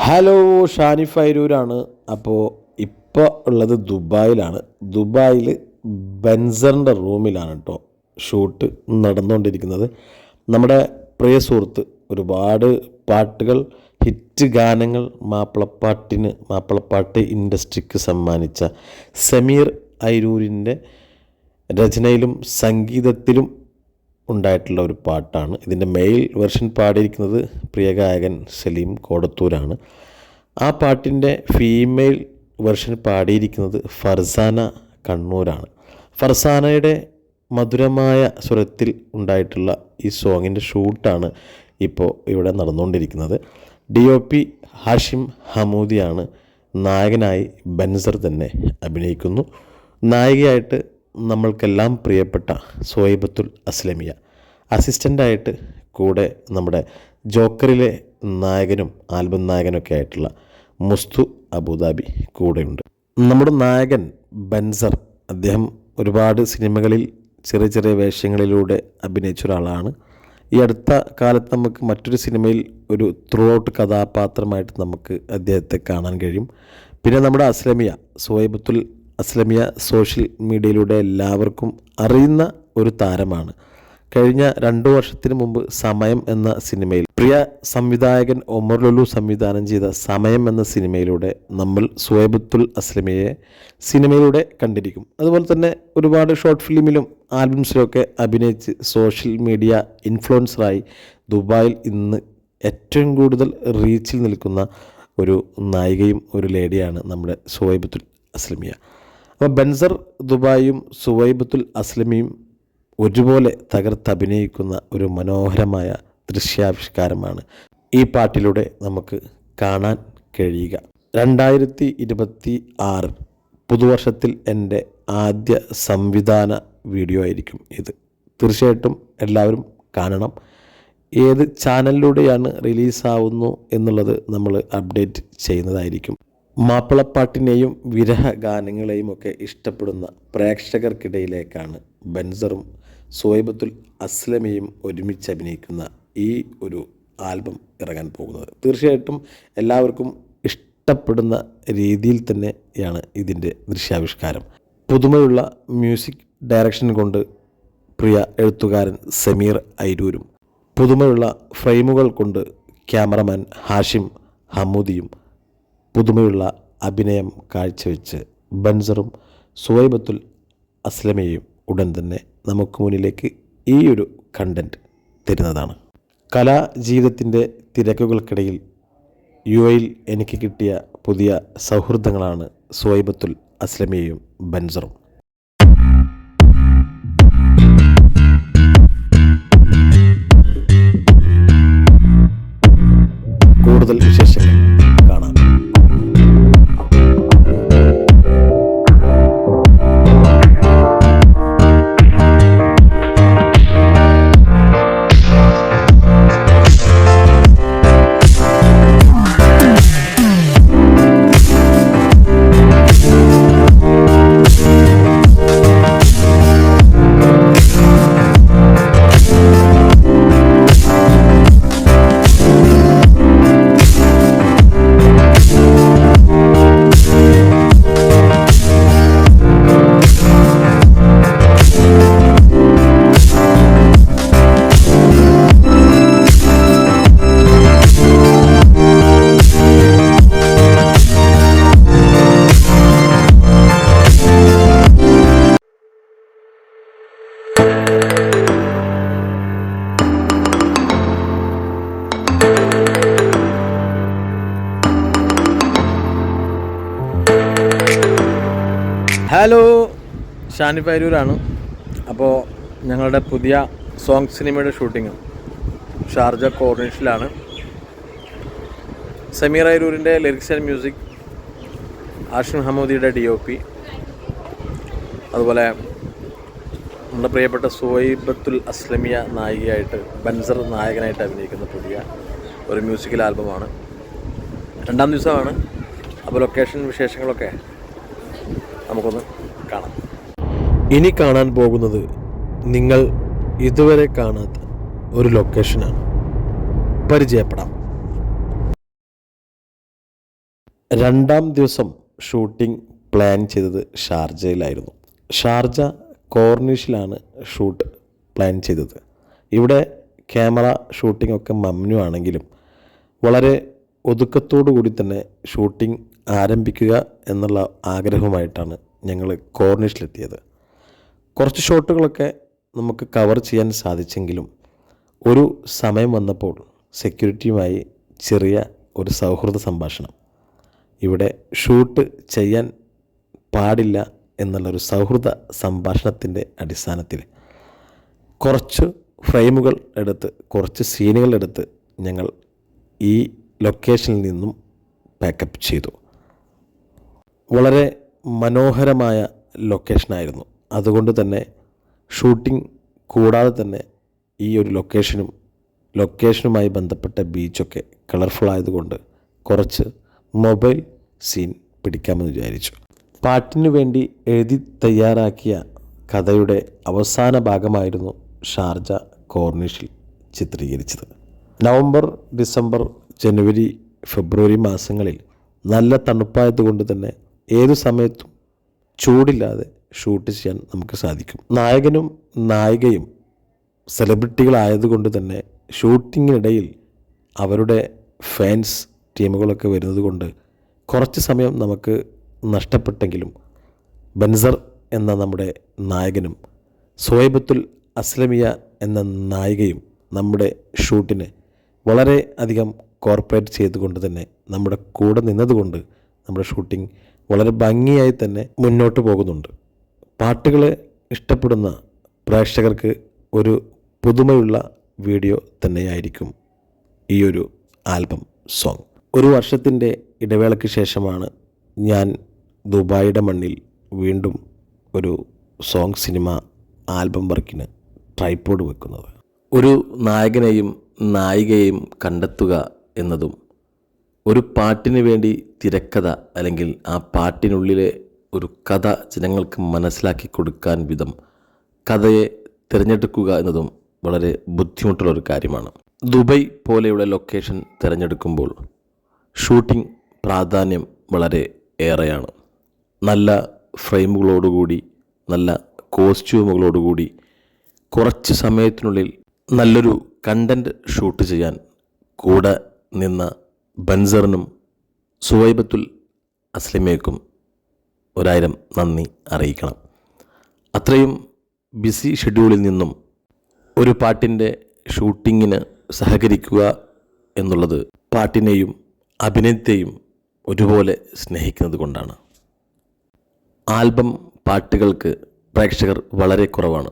Hello, Shani ഫൈരൂരാണ്. അപ്പോൾ ഇപ്പോൾ ഉള്ളത് ദുബായിലാണ്. ദുബായിൽ ബെൻസറിൻ്റെ റൂമിലാണ് കേട്ടോ ഷൂട്ട് നടന്നുകൊണ്ടിരിക്കുന്നത്. നമ്മുടെ പ്രിയ സുഹൃത്ത് ഒരുപാട് പാട്ടുകൾ, ഹിറ്റ് ഗാനങ്ങൾ മാപ്പിളപ്പാട്ട് ഇൻഡസ്ട്രിക്ക് സമ്മാനിച്ച സമീർ ഐരൂരിൻ്റെ രചനയിലും സംഗീതത്തിലും ഉണ്ടായിട്ടുള്ള ഒരു പാട്ടാണ്. ഇതിൻ്റെ മെയിൽ വെർഷൻ പാടിയിരിക്കുന്നത് പ്രിയ ഗായകൻ സലീം കോടത്തൂരാണ്. ആ പാട്ടിൻ്റെ ഫീമെയിൽ വെർഷൻ പാടിയിരിക്കുന്നത് ഫർസാന കണ്ണൂരാണ്. ഫർസാനയുടെ മധുരമായ സ്വരത്തിൽ ഉണ്ടായിട്ടുള്ള ഈ സോങ്ങിൻ്റെ ഷൂട്ടാണ് ഇപ്പോൾ ഇവിടെ നടന്നുകൊണ്ടിരിക്കുന്നത്. DOP ഹാഷിം ഹമൂദിയാണ്. നായകനായി ബെൻസർ തന്നെ അഭിനയിക്കുന്നു. നായികയായിട്ട് നമ്മൾക്കെല്ലാം പ്രിയപ്പെട്ട സുഹൈബത്തുൽ അസ്ലമിയ, അസിസ്റ്റൻ്റായിട്ട് കൂടെ നമ്മുടെ ജോക്കറിലെ നായകനും ആൽബം നായകനൊക്കെ ആയിട്ടുള്ള മുസ്തു അബുദാബി കൂടെയുണ്ട്. നമ്മുടെ നായകൻ ബെൻസർ, അദ്ദേഹം ഒരുപാട് സിനിമകളിൽ ചെറിയ ചെറിയ വേഷങ്ങളിലൂടെ അഭിനയിച്ച ഒരാളാണ്. ഈ അടുത്ത കാലത്ത് നമുക്ക് മറ്റൊരു സിനിമയിൽ ഒരു ത്രൂ ഔട്ട് കഥാപാത്രമായിട്ട് നമുക്ക് അദ്ദേഹത്തെ കാണാൻ കഴിയും. പിന്നെ നമ്മുടെ അസ്ലമിയ, സുഹൈബത്തുൽ അസ്ലമിയ സോഷ്യൽ മീഡിയയിലൂടെ എല്ലാവർക്കും അറിയുന്ന ഒരു താരമാണ്. കഴിഞ്ഞ 2 വർഷത്തിന് മുമ്പ് സമയം എന്ന സിനിമയിൽ പ്രിയ സംവിധായകൻ ഒമർ ലുലു സംവിധാനം ചെയ്ത സമയം എന്ന സിനിമയിലൂടെ നമ്മൾ സുഹൈബത്തുൽ അസ്ലമിയെ സിനിമയിലൂടെ കണ്ടിരിക്കും. അതുപോലെ തന്നെ ഒരുപാട് ഷോർട്ട് ഫിലിമിലും ആൽബംസിലൊക്കെ അഭിനയിച്ച് സോഷ്യൽ മീഡിയ ഇൻഫ്ലുവൻസറായി ദുബായിൽ ഇന്ന് ഏറ്റവും കൂടുതൽ റീച്ചിൽ നിൽക്കുന്ന ഒരു നായികയും ഒരു ലേഡിയാണ് നമ്മുടെ സുഹൈബത്തുൽ അസ്ലമിയ. അപ്പോൾ ബെൻസർ ദുബായും സുഹൈബത്തുൽ അസ്ലമിയും ഒരുപോലെ തകർത്തഭിനയിക്കുന്ന ഒരു മനോഹരമായ ദൃശ്യാവിഷ്കാരമാണ് ഈ പാട്ടിലൂടെ നമുക്ക് കാണാൻ കഴിയുക. 2026 പുതുവർഷത്തിൽ എൻ്റെ ആദ്യ സംവിധാന വീഡിയോ ആയിരിക്കും ഇത്. തീർച്ചയായിട്ടും എല്ലാവരും കാണണം. ഏത് ചാനലിലൂടെയാണ് റിലീസാവുന്നു എന്നുള്ളത് നമ്മൾ അപ്ഡേറ്റ് ചെയ്യുന്നതായിരിക്കും. മാപ്പിളപ്പാട്ടിനെയും വിരഹ ഗാനങ്ങളെയും ഒക്കെ ഇഷ്ടപ്പെടുന്ന പ്രേക്ഷകർക്കിടയിലേക്കാണ് ബെൻസറും സുഹൈബത്തുൽ അസ്ലമിയും ഒരുമിച്ച് അഭിനയിക്കുന്ന ഈ ഒരു ആൽബം ഇറങ്ങാൻ പോകുന്നത്. തീർച്ചയായിട്ടും എല്ലാവർക്കും ഇഷ്ടപ്പെടുന്ന രീതിയിൽ തന്നെയാണ് ഇതിൻ്റെ ദൃശ്യാവിഷ്കാരം. പുതുമയുള്ള മ്യൂസിക് ഡയറക്ഷൻ കൊണ്ട് പ്രിയ എഴുത്തുകാരൻ സമീർ ഐരൂരും, പുതുമയുള്ള ഫ്രെയിമുകൾ കൊണ്ട് ക്യാമറമാൻ ഹാഷിം ഹമൂദിയും, പുതുമയുള്ള അഭിനയം കാഴ്ചവെച്ച് ബെൻസറും സുഹൈബത്തുൽ അസ്ലമയും ഉടൻ തന്നെ നമുക്ക് മുന്നിലേക്ക് ഈ ഒരു കണ്ടൻറ്റ് തരുന്നതാണ്. കലാജീവിതത്തിൻ്റെ തിരക്കുകൾക്കിടയിൽ UAEയിൽ എനിക്ക് കിട്ടിയ പുതിയ സൗഹൃദങ്ങളാണ് സുഹൈബത്തുൽ അസ്ലമയും ബെൻസറും. കൂടുതൽ വിശേഷങ്ങൾ കാണാം. ഹലോ, ഷാനി ഫൈരൂരാണ്. അപ്പോൾ ഞങ്ങളുടെ പുതിയ സോങ് സിനിമയുടെ ഷൂട്ടിങ് ഷാർജ കോർണിഷിലാണ്. സമീർ ഐരൂരിൻ്റെ ലിറിക്സ് ആൻഡ് മ്യൂസിക്, ഹാഷിം ഹമൂദിയുടെ DOP, അതുപോലെ നമ്മുടെ പ്രിയപ്പെട്ട സുഹൈബത്തുൽ അസ്ലമിയ നായികയായിട്ട്, ബെൻസർ നായകനായിട്ട് അഭിനയിക്കുന്ന പുതിയ ഒരു മ്യൂസിക്കൽ ആൽബമാണ്. 2ാം ദിവസമാണ്. അപ്പോൾ ലൊക്കേഷൻ വിശേഷങ്ങളൊക്കെ നമുക്കൊന്ന് കാണാം. ഇനി കാണാൻ പോകുന്നത് നിങ്ങൾ ഇതുവരെ കാണാത്ത ഒരു ലൊക്കേഷനാണ്. പരിചയപ്പെടാം. രണ്ടാം ദിവസം ഷൂട്ടിംഗ് പ്ലാൻ ചെയ്തത് ഷാർജയിലായിരുന്നു. ഷാർജ കോർണിഷിലാണ് ഷൂട്ട് പ്ലാൻ ചെയ്തത്. ഇവിടെ ക്യാമറ ഷൂട്ടിംഗ് ഒക്കെ മമ്നു ആണെങ്കിലും വളരെ ഒതുക്കത്തോടു കൂടി തന്നെ ഷൂട്ടിംഗ് ആരംഭിക്കുക എന്നുള്ള ആഗ്രഹവുമായിട്ടാണ് ഞങ്ങൾ കോർണിഷിലെത്തിയത്. കുറച്ച് ഷോട്ടുകളൊക്കെ നമുക്ക് കവർ ചെയ്യാൻ സാധിച്ചെങ്കിലും ഒരു സമയം വന്നപ്പോൾ സെക്യൂരിറ്റിയുമായി ചെറിയ ഒരു സൗഹൃദ സംഭാഷണം. ഇവിടെ ഷൂട്ട് ചെയ്യാൻ പാടില്ല എന്നുള്ളൊരു സൗഹൃദ സംഭാഷണത്തിൻ്റെ അടിസ്ഥാനത്തിൽ കുറച്ച് ഫ്രെയിമുകൾ എടുത്ത്, കുറച്ച് സീനുകൾ എടുത്ത് ഞങ്ങൾ ഈ ലൊക്കേഷനിൽ നിന്നും പാക്കപ്പ് ചെയ്തു. വളരെ മനോഹരമായ ലൊക്കേഷനായിരുന്നു. അതുകൊണ്ട് തന്നെ ഷൂട്ടിംഗ് കൂടാതെ തന്നെ ഈ ഒരു ലൊക്കേഷനുമായി ബന്ധപ്പെട്ട ബീച്ചൊക്കെ കളർഫുൾ ആയതുകൊണ്ട് കുറച്ച് മൊബൈൽ സീൻ പിടിക്കാമെന്ന് വിചാരിച്ചു. പാട്ടിനു വേണ്ടി എഴുതി തയ്യാറാക്കിയ കഥയുടെ അവസാന ഭാഗമായിരുന്നു ഷാർജ കോർണിഷിൽ ചിത്രീകരിച്ചത്. നവംബർ, ഡിസംബർ, ജനുവരി, ഫെബ്രുവരി മാസങ്ങളിൽ നല്ല തണുപ്പായതുകൊണ്ട് തന്നെ ഏതു സമയത്തും ചൂടില്ലാതെ ഷൂട്ട് ചെയ്യാൻ നമുക്ക് സാധിക്കും. നായകനും നായികയും സെലിബ്രിറ്റികളായതുകൊണ്ട് തന്നെ ഷൂട്ടിങ്ങിനിടയിൽ അവരുടെ ഫാൻസ് ടീമുകളൊക്കെ വരുന്നത് കൊണ്ട് കുറച്ച് സമയം നമുക്ക് നഷ്ടപ്പെട്ടെങ്കിലും ബൻസർ എന്ന നമ്മുടെ നായകനും സുഹൈബത്തുൽ അസ്ലമിയ എന്ന നായികയും നമ്മുടെ ഷൂട്ടിന് വളരെ അധികം കോർപ്പറേറ്റ് ചെയ്തുകൊണ്ട് തന്നെ നമ്മുടെ കൂടെ നിന്നതുകൊണ്ട് നമ്മുടെ ഷൂട്ടിംഗ് വളരെ ഭംഗിയായി തന്നെ മുന്നോട്ട് പോകുന്നുണ്ട്. പാട്ടുകൾ ഇഷ്ടപ്പെടുന്ന പ്രേക്ഷകർക്ക് ഒരു പുതുമയുള്ള വീഡിയോ തന്നെയായിരിക്കും ഈ ഒരു ആൽബം സോങ്. ഒരു വർഷത്തിൻ്റെ ഇടവേളയ്ക്ക് ശേഷമാണ് ഞാൻ ദുബായിയുടെ മണ്ണിൽ വീണ്ടും ഒരു സോങ് സിനിമ ആൽബം വർക്കിന് ട്രൈപോഡ് വെക്കുന്നത്. ഒരു നായകനെയും നായികയെയും കണ്ടെത്തുക എന്നതും ഒരു പാട്ടിന് വേണ്ടി തിരക്കഥ അല്ലെങ്കിൽ ആ പാട്ടിനുള്ളിലെ ഒരു കഥ ജനങ്ങൾക്ക് മനസ്സിലാക്കി കൊടുക്കാൻ വിധം കഥയെ തിരഞ്ഞെടുക്കുക എന്നതും വളരെ ബുദ്ധിമുട്ടുള്ളൊരു കാര്യമാണ്. ദുബായ് പോലെയുള്ള ലൊക്കേഷൻ തിരഞ്ഞെടുക്കുമ്പോൾ ഷൂട്ടിംഗ് പ്രാധാന്യം വളരെ ഏറെയാണ്. നല്ല ഫ്രെയിമുകളോടുകൂടി, നല്ല കോസ്റ്റ്യൂമുകളോടുകൂടി കുറച്ച് സമയത്തിനുള്ളിൽ നല്ലൊരു കണ്ടൻറ് ഷൂട്ട് ചെയ്യാൻ കൂടെ നിന്ന ബൻസറിനും സുഹൈബത്തുൽ അസ്ലമിയക്കും 1000 നന്ദി അറിയിക്കണം. അത്രയും ബിസി ഷെഡ്യൂളിൽ നിന്നും ഒരു പാട്ടിൻ്റെ ഷൂട്ടിങ്ങിന് സഹകരിക്കുക എന്നുള്ളത് പാട്ടിനെയും അഭിനയത്തെയും ഒരുപോലെ സ്നേഹിക്കുന്നത് കൊണ്ടാണ്. ആൽബം പാട്ടുകൾക്ക് പ്രേക്ഷകർ വളരെ കുറവാണ്.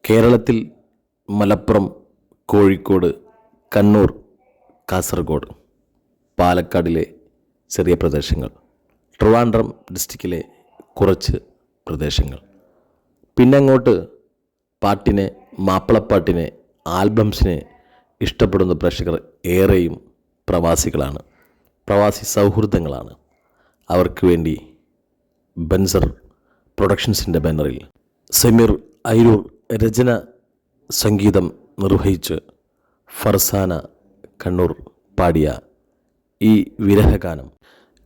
കേരളത്തിൽ മലപ്പുറം, കോഴിക്കോട്, കണ്ണൂർ, കാസർഗോഡ്, പാലക്കാടിലെ ചെറിയ പ്രദേശങ്ങൾ, ട്രിവാൻഡ്രം ഡിസ്ട്രിക്റ്റിലെ കുറച്ച് പ്രദേശങ്ങൾ, പിന്നെ അങ്ങോട്ട് പാട്ടിനെ, മാപ്പിളപ്പാട്ടിനെ, ആൽബംസിനെ ഇഷ്ടപ്പെടുന്ന പ്രേക്ഷകർ ഏറെയും പ്രവാസികളാണ്, പ്രവാസി സൗഹൃദങ്ങളാണ്. അവർക്ക് വേണ്ടി ബൻസർ പ്രൊഡക്ഷൻസിൻ്റെ ബാനറിൽ സമീർ അയിരൂർ രചന സംഗീതം നിർവഹിച്ച് ഫർസാന കണ്ണൂർ പാടിയ ഈ വിരഹഗാനം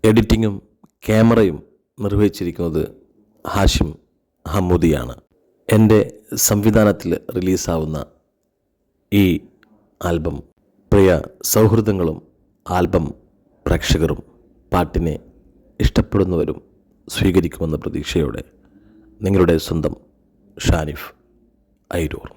എഡിറ്റിങ്ങും ക്യാമറയും നിർവഹിച്ചിരിക്കുന്നത് ഹാഷിം ഹമ്മൂദിയാണ്. എൻ്റെ സംവിധാനത്തിൽ റിലീസാവുന്ന ഈ ആൽബം പ്രിയ സൗഹൃദങ്ങളും ആൽബം പ്രേക്ഷകരും പാട്ടിനെ ഇഷ്ടപ്പെടുന്നവരും സ്വീകരിക്കുമെന്ന പ്രതീക്ഷയോടെ നിങ്ങളുടെ സ്വന്തം ഷാനിഫ് അയിരൂർ.